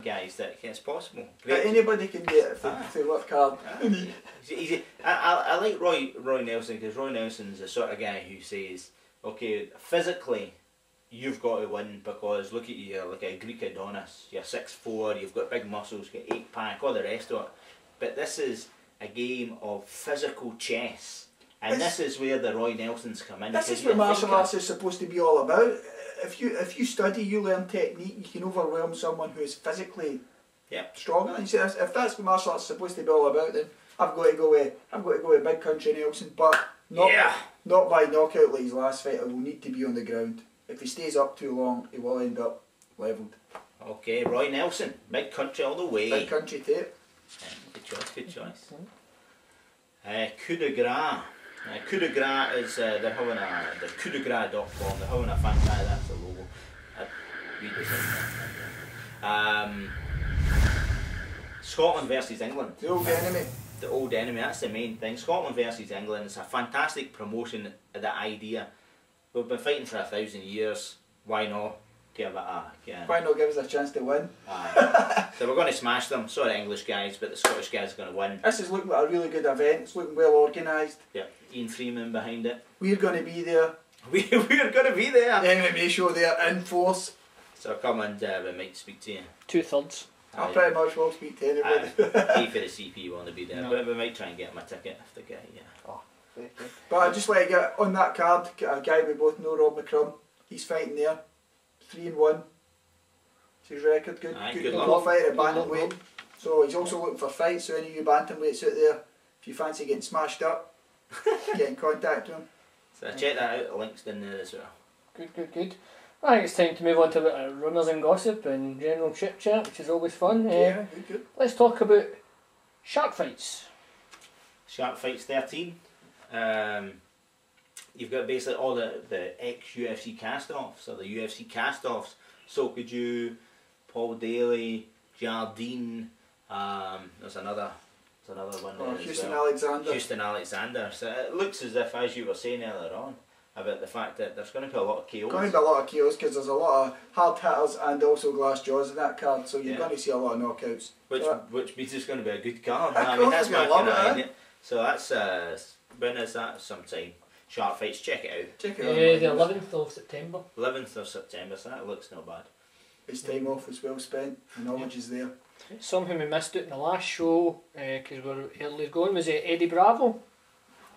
guys that it's possible. Great. Anybody can get it if they work hard. I like Roy Nelson, because Roy Nelson's the sort of guy who says, okay, physically you've got to win because look at you, you're like a Greek Adonis, you're 6'4", you've got big muscles, you've got 8-pack, all the rest of it. But this is a game of physical chess. And this is where the Roy Nelsons come in. This is what martial arts is supposed to be all about. If you study, you learn technique, you can overwhelm someone who is physically stronger. And you say, if that's what martial arts is supposed to be all about, then I've got to go with Big Country Nelson, but not by knockout like his last fight. He will need to be on the ground. If he stays up too long, he will end up levelled. Okay, Roy Nelson, Big Country all the way. Big Country tape. Good choice, good choice. Coup de grace. Coup de grace is they're having the coupdegrace.com. They're having a fantastic. That's the logo. Scotland versus England. The old enemy. The old enemy. That's the main thing. Scotland versus England. It's a fantastic promotion. The idea. We've been fighting for 1,000 years. Why not give it a? Why not give us a chance to win? So we're going to smash them. Sorry, English guys, but the Scottish guys are going to win. This is looking like a really good event. It's looking well organised. Yeah, Ian Freeman behind it. We're going to be there. We're going to be there. The MMA show there in force. So come and we might speak to you. 2/3. I pretty much will speak to anybody. Pay for the CP want to be there, but we might try and get my ticket if the guy. Oh. But I'd just like to get on that card, a guy we both know, Rob McCrum. He's fighting there. 3-1. It's his record. Good luck fighter at bantamweight. So he's also looking for fights, so any of you bantamweights out there, if you fancy getting smashed up, get in contact with him. So check that out, the link's in there as well. Good. I think it's time to move on to a bit of runners and gossip and general chit chat, which is always fun. Good. Let's talk about shark fights. Shark Fights 13. You've got basically all the ex-UFC cast-offs, or the UFC cast-offs. Sokaju, Paul Daly, Jardine, there's another one there Houston Alexander. Houston Alexander. So it looks as if, as you were saying earlier on, about the fact that there's going to be a lot of KOs. Going to be a lot of KOs because there's a lot of hard hitters and also glass jaws in that card, so you're going to see a lot of knockouts. Which means it's going to be a good card. I mean, that's my opinion. So that's when is that? Sometime. Shark Fights, check it out. Check it out. The 11th of September. 11th of September, so that looks not bad. His time off was well spent, the knowledge is there. Something we missed out in the last show, because we're early going, was Eddie Bravo.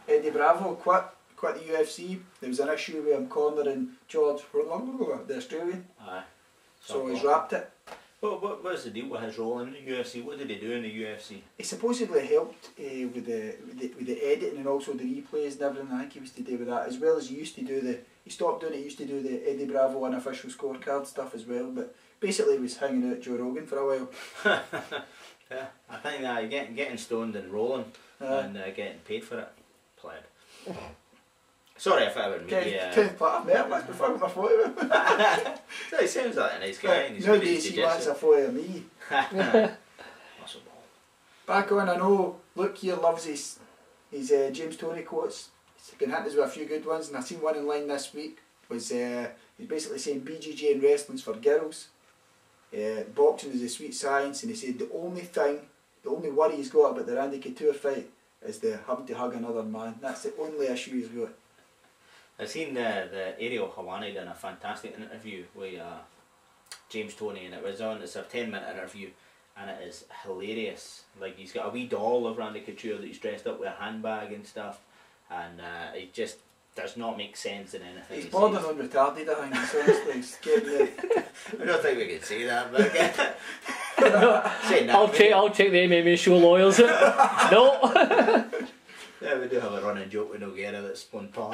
Eddie Bravo quit the UFC. There was an issue with him cornering George, the Australian. Aye. So he's wrapped it. What was the deal with his role in the UFC? What did he do in the UFC? He supposedly helped with the editing and also the replays and everything. I think he was to do with that, as well as he used to do he stopped doing it, he used to do the Eddie Bravo unofficial scorecard stuff as well, but basically he was hanging out Joe Rogan for a while. Yeah, I think getting stoned and rolling and getting paid for it. Pleb. Sorry if I ever meet you. I met him once before I got my photo of him. So he seems like a nice guy. Nowadays he wants a photo of me. Back on, I know Luke here loves his James Toney quotes. He's been hitting us with a few good ones, and I seen one in line this week. Was he's basically saying BJJ and wrestling's for girls. Boxing is a sweet science, and he said the only worry he's got about the Randy Couture fight is the having to hug another man. That's the only issue he's got. I've seen the Ariel Helwani done a fantastic interview with James Toney, and it's a 10-minute interview, and it is hilarious. Like, he's got a wee doll of Randy Couture that he's dressed up with a handbag and stuff, and it just does not make sense in anything. He's bordering on retarded, I think. So it's getting I don't think we can say that, but I'll check the MMA show lawyers. No. Yeah, we do have a running joke with Nogueira that's spun par.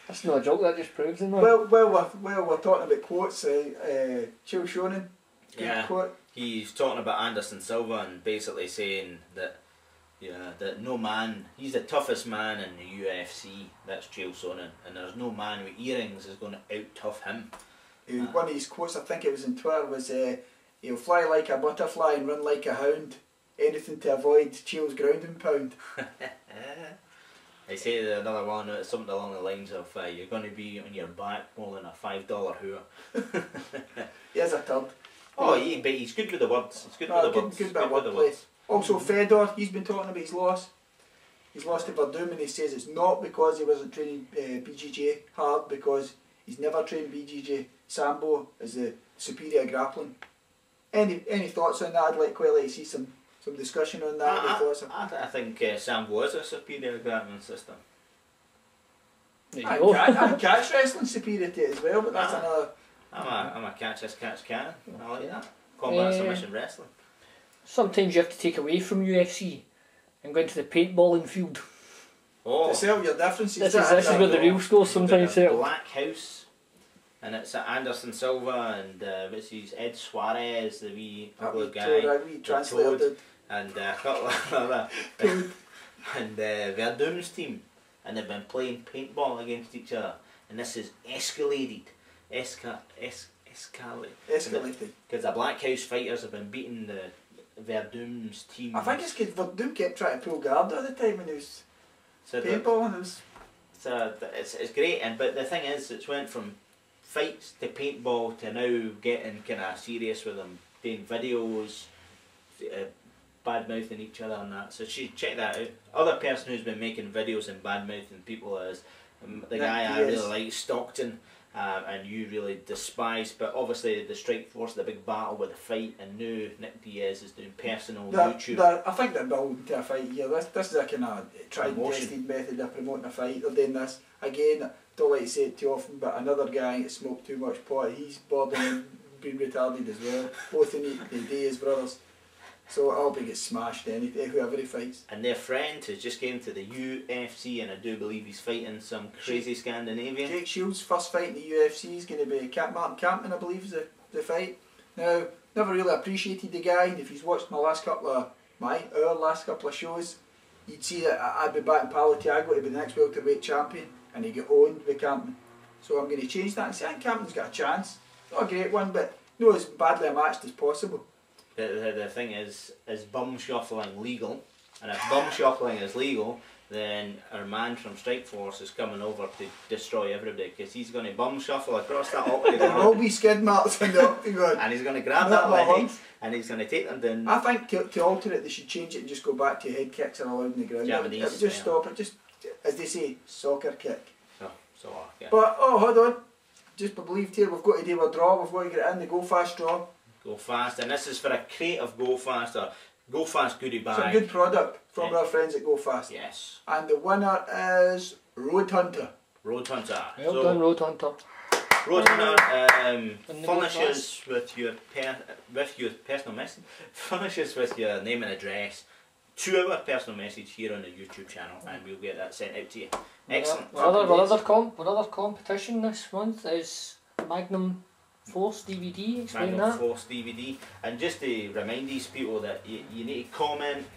That's not a joke, that just proves it. Well, we're talking about quotes. Chael Sonnen, quote. He's talking about Anderson Silva and basically saying that that no man, he's the toughest man in the UFC. That's Chael Sonnen, and there's no man with earrings is going to out-tough him. One of his quotes, I think it was in Twitter, was he'll fly like a butterfly and run like a hound. Anything to avoid Chael's ground and pound. I say another one, something along the lines of you're going to be on your back more than a $5 whore. Here's a third. Oh, but he's good with the words. He's good with the words. Good bit of wordplay. Also, Fedor, he's been talking about his loss. He's lost to Verdum, and he says it's not because he wasn't training BJJ hard, because he's never trained BJJ. Sambo is the superior grappling. Any thoughts on that? I'd quite like to see some discussion on that. I think Sambo is a superior grappling system. And catch wrestling superior to it as well, but that's another... I'm a catch as catch can. I like that. Combat submission wrestling. Sometimes you have to take away from UFC and go into the paintballing field. To sell your differences. This is where the real scores sometimes sell. Black House, and it's Anderson Silva and this is Ed Suarez, the wee ugly guy, translated, and a couple of other, and Verdum's team, and they've been playing paintball against each other, and this has escalated. Escalated. Because the Black House fighters have been beating the Verdum's team. I think it's because Verdum kept trying to pull guard all the time when he was paintballing. It's great, but the thing is, it's went from fights to paintball to now getting kind of serious with them, doing videos, bad mouthing each other and that. So check that out. Other person who's been making videos and bad mouthing people is the guy I really like, Stockton. And you really despise, but obviously the Strike Force, the big battle with the fight, and now Nick Diaz is doing personal YouTube. I think they're building to a fight here. This is a kind of tried and tested method of promoting a fight. They're doing this again. Don't like to say it too often, but another guy that smoked too much pot. He's bordering being retarded as well. Both in the Diaz brothers. So I'll be get smashed whoever he fights. And their friend has just came to the UFC, and I do believe he's fighting some crazy Scandinavian. Jake Shields' first fight in the UFC is going to be Martin Campman, I believe, is the fight. Now, never really appreciated the guy, and if he's watched our last couple of shows, you'd see that I'd be back in Palo Tiago to be the next welterweight champion, and he got owned by Campman. So I'm going to change that and say, I think Campman's got a chance. Not a great one, but not as badly matched as possible. The thing is bum shuffling legal? And if bum shuffling is legal, then our man from Strike Force is coming over to destroy everybody, because he's going to bum shuffle across that octagon. There will be skid marks in the octagon. And he's going to grab that leg and he's going to take them down. I think to alter it, they should change it and just go back to head kicks are allowed in the ground. Japanese, it would just stop it, just as they say, soccer kick. Yeah. But hold on, just believed here, we've got to do a draw, we've got to get it in the Go Fast draw. Go Fast, and this is for a crate of Go Fast, or Go Fast goodie bag. Some good product from our friends at Go Fast. Yes. And the winner is Road Hunter. Road Hunter. Well done, Road Hunter. Road Hunter furnishes with your personal message. Furnishes with your name and address to our personal message here on the YouTube channel, and we'll get that sent out to you. Excellent. What other competition this month is Magnum Force DVD, explain Magnum that. Force DVD, and just to remind these people that you need to comment,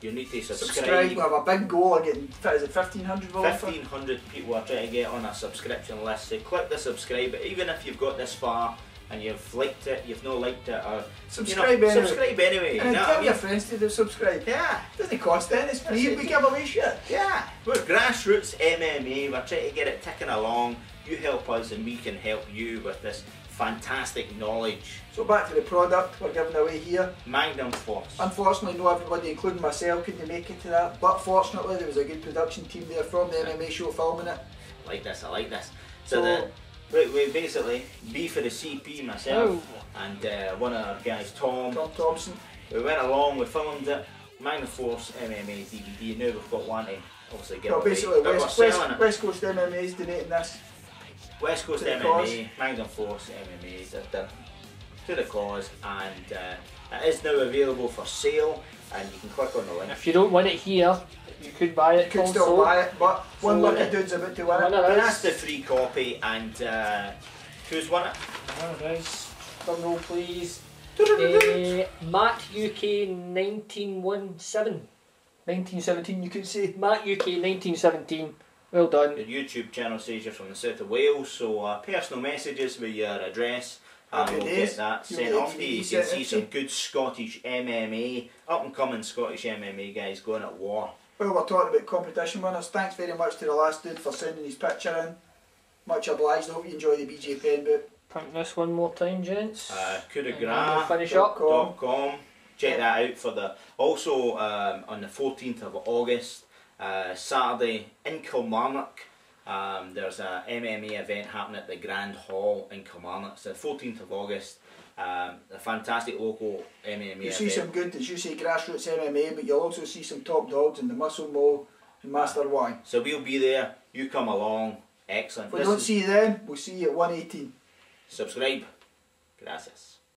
you need to subscribe. We have a big goal of getting, is it 1,500? 1,500 people are trying to get on a subscription list, so click the subscribe, even if you've got this far and you've liked it, you've not liked it, or subscribe anyway. Subscribe anyway. And tell your friends to subscribe. Yeah. It doesn't cost anything, it's free, we give away shit. Yeah. We're grassroots MMA, we're trying to get it ticking along. You help us and we can help you with this fantastic knowledge. So back to the product we're giving away here. Magnum Force. Unfortunately, not everybody, including myself, couldn't make it to that. But fortunately, there was a good production team there from the MMA show filming it. I like this. So we basically, B for the CP, myself, and one of our guys, Tom Thompson. We went along, we filmed it. Magnum Force MMA DVD. Now we've got one to obviously give away. Basically, West Coast MMA is donating this. West Coast MMA, Magnum Force MMA, to the cause, and it is now available for sale, and you can click on the link. If you don't win it here, you could buy it. You could still buy it, but one lucky dude's about to win it. And that's the free copy, and who's won it? One of us. Drum roll, please. Matt UK 1917. 1917, you could say. Matt UK 1917. Well done. Your YouTube channel says you're from the south of Wales, so personal messages with your address, and we'll get that sent off to you. You can see some good Scottish MMA, up and coming Scottish MMA guys going at war. Well, we're talking about competition winners. Thanks very much to the last dude for sending his picture in. Much obliged. I hope you enjoy the BJ Penn book. Print this one more time, gents. coudegras.com. Check that out for the. Also on the 14th of August, Saturday in Kilmarnock. There's a MMA event happening at the Grand Hall in Kilmarnock. It's the 14th of August. A fantastic local MMA event. You see some good, as you say, grassroots MMA, but you'll also see some top dogs in the Muscle Mo and Master Y. So we'll be there. You come along. Excellent. If we don't see you then, we'll see you at 118. Subscribe. Gracias.